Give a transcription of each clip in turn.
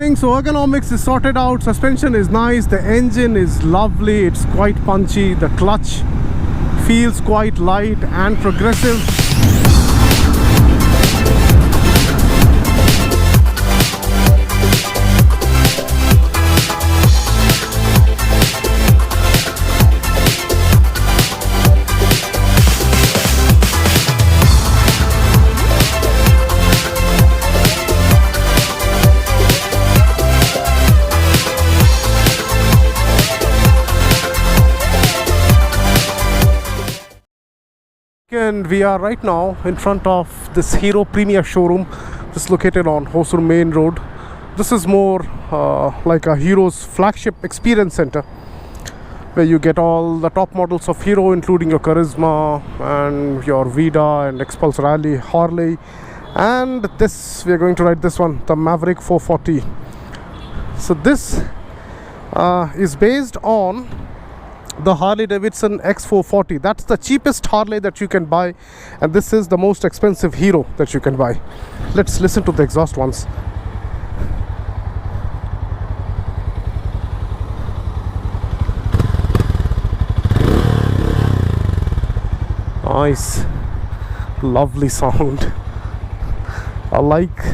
So ergonomics is sorted out, suspension is nice, the engine is lovely, it's quite punchy, the clutch feels quite light and progressive. And we are right now in front of this Hero Premia showroom, just located on Hosur Main Road. This is more like a Hero's flagship experience center, where you get all the top models of Hero, including your Charisma and your Vida and Expulse Rally, Harley, and this we are going to ride this one, the Mavrick 440. So this is based on the Harley-Davidson X440. That's the cheapest Harley that you can buy, and this is the most expensive Hero that you can buy. Let's listen to the exhaust once. Nice, lovely sound. I like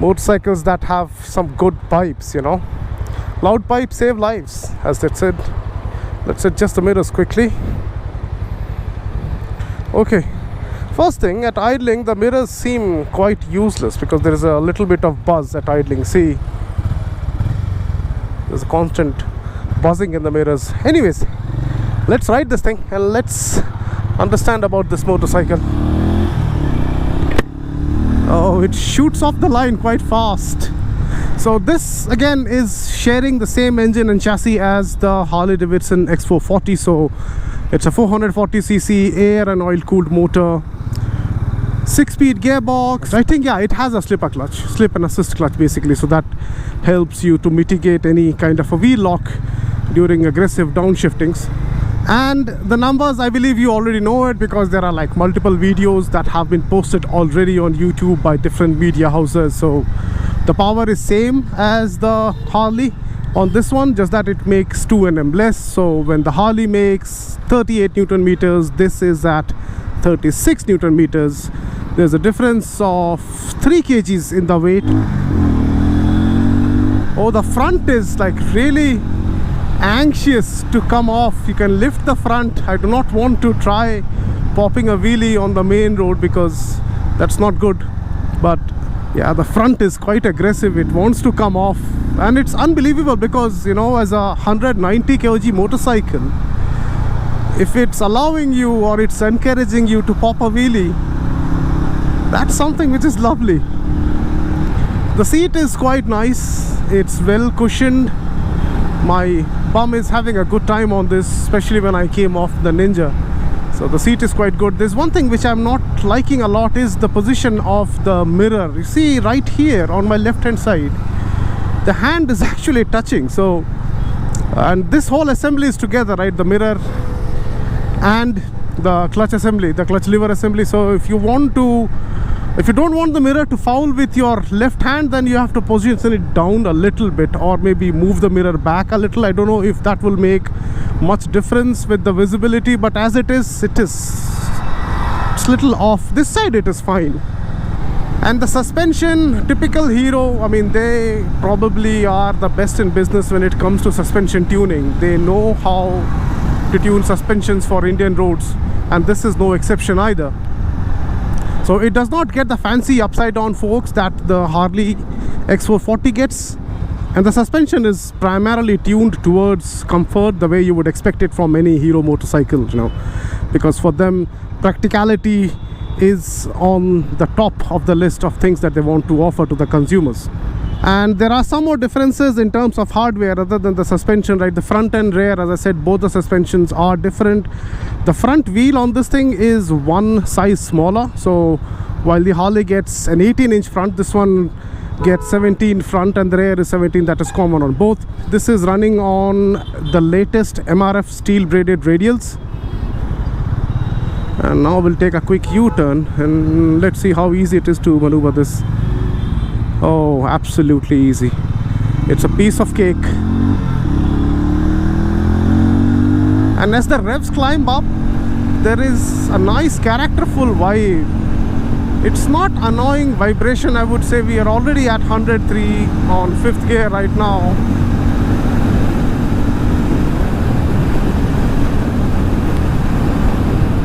motorcycles that have some good pipes, you know. Loud pipes save lives, as they said. Let's adjust the mirrors quickly. Okay, first thing, at idling the mirrors seem quite useless because there is a little bit of buzz at idling. See, there's a constant buzzing in the mirrors. Anyways, let's ride this thing and let's understand about this motorcycle. Oh, it shoots off the line quite fast. So this again is sharing the same engine and chassis as the Harley-Davidson X440. So it's a 440cc air and oil cooled motor, 6-speed gearbox. I think, yeah, it has a slip and assist clutch basically, so that helps you to mitigate any kind of a wheel lock during aggressive downshiftings. And the numbers, I believe you already know it, because there are like multiple videos that have been posted already on YouTube by different media houses. So the power is same as the Harley on this one, just that it makes 2 Nm less. So when the Harley makes 38 Newton meters, this is at 36 Newton meters. There's a difference of 3 kgs in the weight. Oh, the front is like really anxious to come off. You can lift the front. I do not want to try popping a wheelie on the main road because that's not good. But yeah, the front is quite aggressive. It wants to come off, and it's unbelievable because, you know, as a 190 kg motorcycle, if it's allowing you or it's encouraging you to pop a wheelie, that's something which is lovely. The seat is quite nice. It's well cushioned. My bum is having a good time on this, especially when I came off the Ninja. So the seat is quite good. There's one thing which I'm not liking a lot is the position of the mirror. You see right here on my left hand side, the hand is actually touching. So, and this whole assembly is together, right? The mirror and the clutch assembly, the clutch lever assembly. So if you don't want the mirror to foul with your left hand, then you have to position it down a little bit, or maybe move the mirror back a little. I don't know if that will make much difference with the visibility, but as it's a little off. This side it is fine. And the suspension, typical Hero, I mean, they probably are the best in business when it comes to suspension tuning. They know how to tune suspensions for Indian roads, and this is no exception either. So it does not get the fancy upside down forks that the Harley X440 gets, and the suspension is primarily tuned towards comfort, the way you would expect it from any Hero motorcycle, you know, because for them practicality is on the top of the list of things that they want to offer to the consumers. And there are some more differences in terms of hardware other than the suspension, right? The front and rear, as I said, both the suspensions are different. The front wheel on this thing is one size smaller. So while the Harley gets an 18-inch front, this one gets 17 front, and the rear is 17. That is common on both. This is running on the latest MRF steel braided radials. And now we'll take a quick U-turn and let's see how easy it is to maneuver this. Oh, absolutely easy. It's a piece of cake. And as the revs climb up, there is a nice characterful vibe. It's not annoying vibration, I would say. We are already at 103 on 5th gear right now.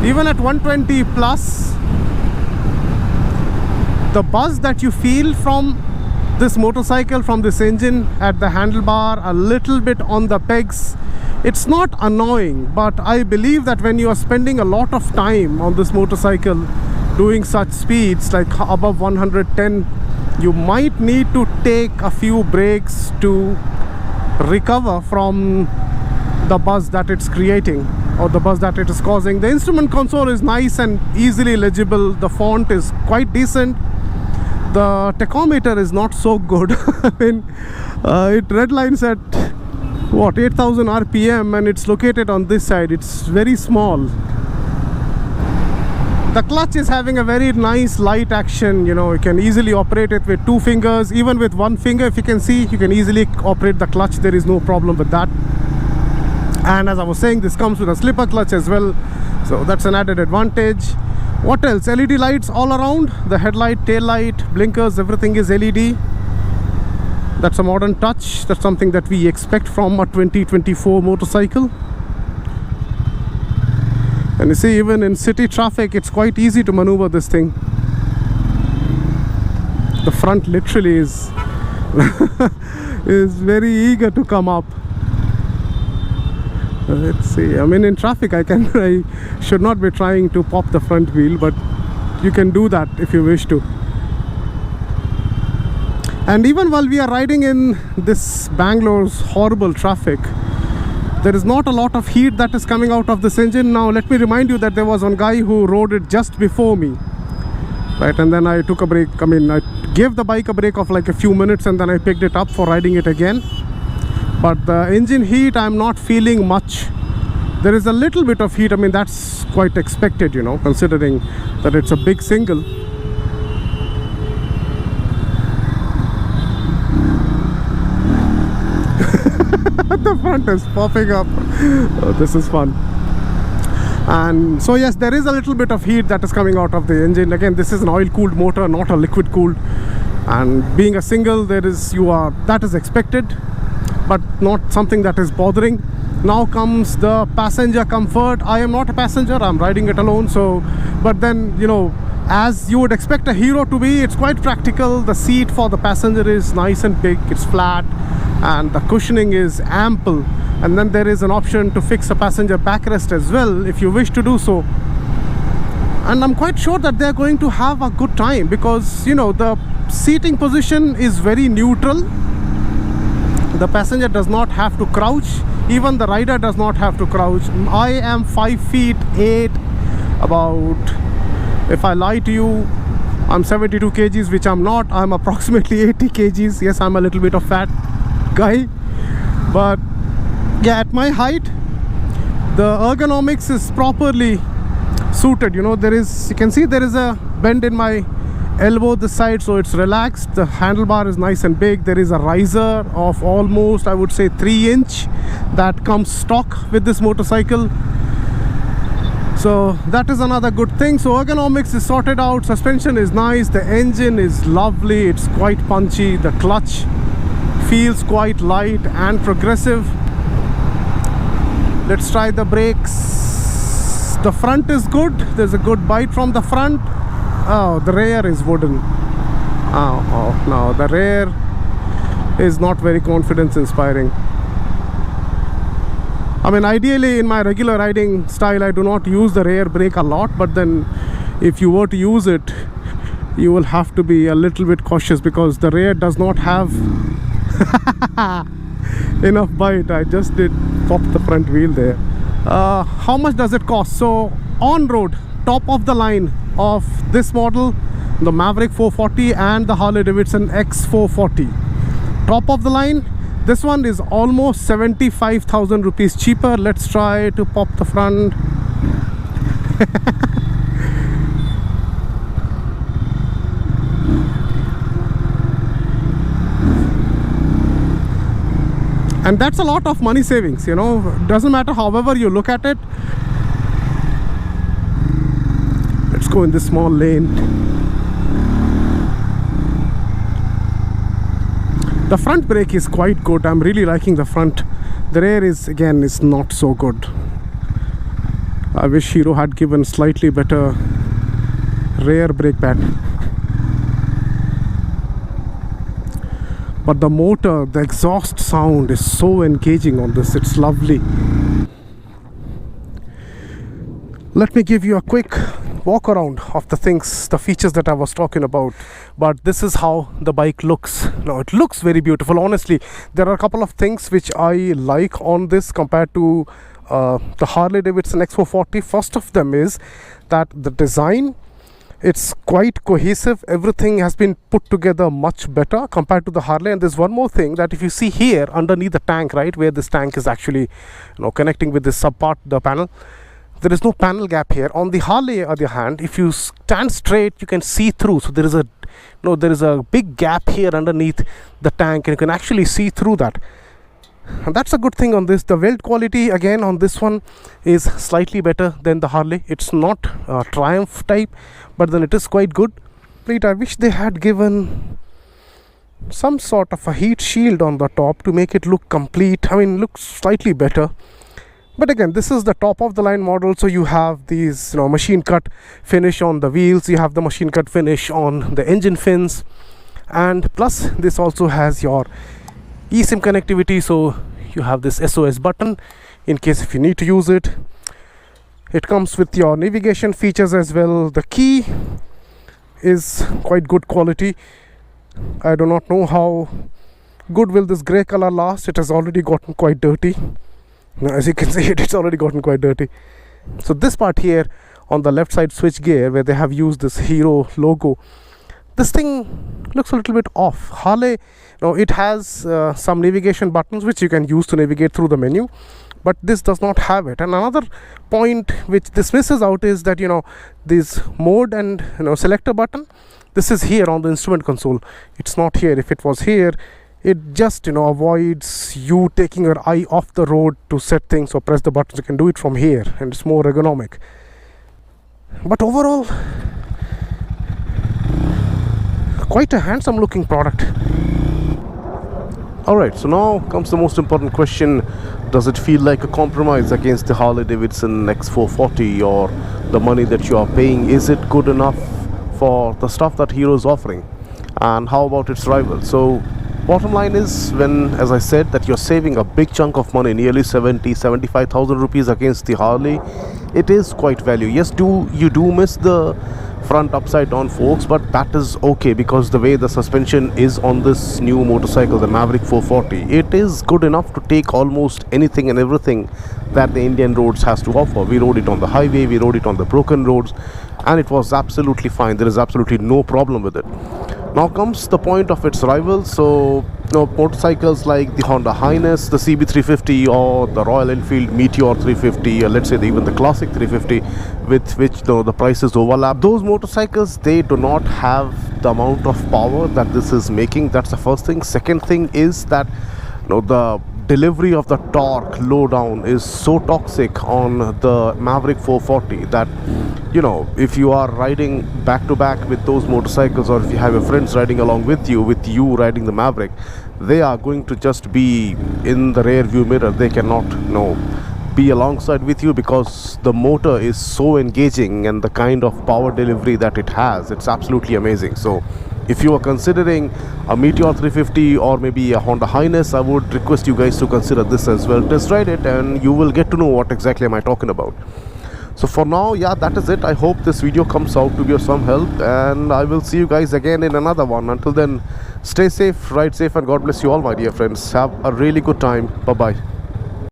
Even at 120 plus, the buzz that you feel from this motorcycle, from this engine at the handlebar, a little bit on the pegs, it's not annoying. But I believe that when you are spending a lot of time on this motorcycle doing such speeds like above 110, you might need to take a few breaks to recover from the buzz that it's creating, or the buzz that it is causing. The instrument console is nice and easily legible. The font is quite decent. The tachometer is not so good. I mean, it redlines at what, 8000 RPM, and it's located on this side. It's very small. The clutch is having a very nice light action. You know, you can easily operate it with 2 fingers. Even with 1 finger, if you can see, you can easily operate the clutch. There is no problem with that. And as I was saying, this comes with a slipper clutch as well, so that's an added advantage. What else? LED lights all around. The headlight, tail light, blinkers, everything is LED. That's a modern touch. That's something that we expect from a 2024 motorcycle. And you see, even in city traffic, it's quite easy to maneuver this thing. The front literally is is very eager to come up. Let's see. I mean, in traffic, I should not be trying to pop the front wheel, but you can do that if you wish to. And even while we are riding in this Bangalore's horrible traffic, there is not a lot of heat that is coming out of this engine. Now, let me remind you that there was one guy who rode it just before me, right? And then I took a break. I mean, I gave the bike a break of like a few minutes, and then I picked it up for riding it again. But the engine heat, I'm not feeling much. There is a little bit of heat. I mean, that's quite expected, you know, considering that it's a big single. The front is popping up. Oh, this is fun. And so yes, there is a little bit of heat that is coming out of the engine. Again, this is an oil-cooled motor, not a liquid-cooled. And being a single, that is expected, but not something that is bothering. Now comes the passenger comfort. I am not a passenger, I'm riding it alone. So, but then, you know, as you would expect a Hero to be, it's quite practical. The seat for the passenger is nice and big, it's flat, and the cushioning is ample. And then there is an option to fix a passenger backrest as well if you wish to do so. And I'm quite sure that they're going to have a good time, because, you know, the seating position is very neutral. The passenger does not have to crouch. Even the rider does not have to crouch. I am 5'8", about, if I lie to you, I'm 72 kgs, which I'm not. I'm approximately 80 kgs. Yes, I'm a little bit of fat guy. But yeah, at my height, the ergonomics is properly suited. You know, you can see there is a bend in my elbow this side, so it's relaxed. The handlebar is nice and big. There is a riser of almost, I would say, 3 inch that comes stock with this motorcycle. So that is another good thing. So ergonomics is sorted out, suspension is nice, the engine is lovely, it's quite punchy, the clutch feels quite light and progressive. Let's try the brakes. The front is good, there's a good bite from the front. Oh, the rear is wooden. Oh no, the rear is not very confidence inspiring. I mean, ideally in my regular riding style, I do not use the rear brake a lot, but then if you were to use it, you will have to be a little bit cautious, because the rear does not have enough bite. I just did pop the front wheel there. How much does it cost? So on road, top of the line of this model, the Mavrick 440 and the Harley-Davidson X440, top of the line, this one is almost 75,000 rupees cheaper. Let's try to pop the front. And that's a lot of money savings, you know. Doesn't matter however you look at it. Let's go in this small lane. The front brake is quite good. I'm really liking the front. The rear is not so good. I wish Hero had given slightly better rear brake pad. But the motor, the exhaust sound is so engaging on this. It's lovely. Let me give you a quick walk around of the things, the features that I was talking about. But this is how the bike looks. Now it looks very beautiful. Honestly, there are a couple of things which I like on this compared to the Harley-Davidson X440. First of them is that the design, it's quite cohesive. Everything has been put together much better compared to the Harley. And there's one more thing, that if you see here underneath the tank, right, where this tank is actually connecting with this sub part, the panel, there is no panel gap here. On the Harley, on the other hand, if you stand straight, you can see through. So there is a big gap here underneath the tank, and you can actually see through that. And that's a good thing on this. The weld quality again on this one is slightly better than the Harley. It's not Triumph type, but then it is quite good. I wish they had given some sort of a heat shield on the top to make it look complete. I mean, looks slightly better. But again, this is the top of the line model, so you have these machine cut finish on the wheels, you have the machine cut finish on the engine fins, and plus this also has your eSIM connectivity, so you have this SOS button in case if you need to use it. It comes with your navigation features as well. The key is quite good quality. I do not know how good will this grey color last. It has already gotten quite dirty. Now, as you can see, it's already gotten quite dirty. So this part here on the left side switch gear, where they have used this Hero logo, this thing looks a little bit off. Harley, it has some navigation buttons which you can use to navigate through the menu, but this does not have it. And another point which this misses out is that this mode and selector button, this is here on the instrument console. It's not here. If it was here, it just avoids you taking your eye off the road to set things or press the buttons. You can do it from here, and it's more ergonomic. But overall, quite a handsome looking product. Alright, so now comes the most important question. Does it feel like a compromise against the Harley-Davidson X440, or the money that you are paying? Is it good enough for the stuff that Hero is offering? And how about its rival? So bottom line is, when, as I said, that you're saving a big chunk of money, nearly 75,000 rupees against the Harley, it is quite value. Yes, you do miss the front upside down forks, but that is okay, because the way the suspension is on this new motorcycle, the Mavrick 440, it is good enough to take almost anything and everything that the Indian roads has to offer. We rode it on the highway, we rode it on the broken roads, and it was absolutely fine. There is absolutely no problem with it. Now comes the point of its rivals. So motorcycles like the Honda Highness, the CB350, or the Royal Enfield Meteor 350, or let's say even the Classic 350, with which the prices overlap. Those motorcycles, they do not have the amount of power that this is making. That's the first thing. Second thing is that the delivery of the torque low down is so toxic on the Mavrick 440 that if you are riding back to back with those motorcycles, or if you have your friends riding along with you riding the Mavrick, they are going to just be in the rear view mirror. They cannot be alongside with you, because the motor is so engaging, and the kind of power delivery that it has, it's absolutely amazing. So if you are considering a Meteor 350 or maybe a Honda Highness, I would request you guys to consider this as well. Test ride it and you will get to know what exactly am I talking about. So for now, yeah, that is it. I hope this video comes out to be of some help, and I will see you guys again in another one. Until then, stay safe, ride safe, and God bless you all, my dear friends. Have a really good time. Bye bye.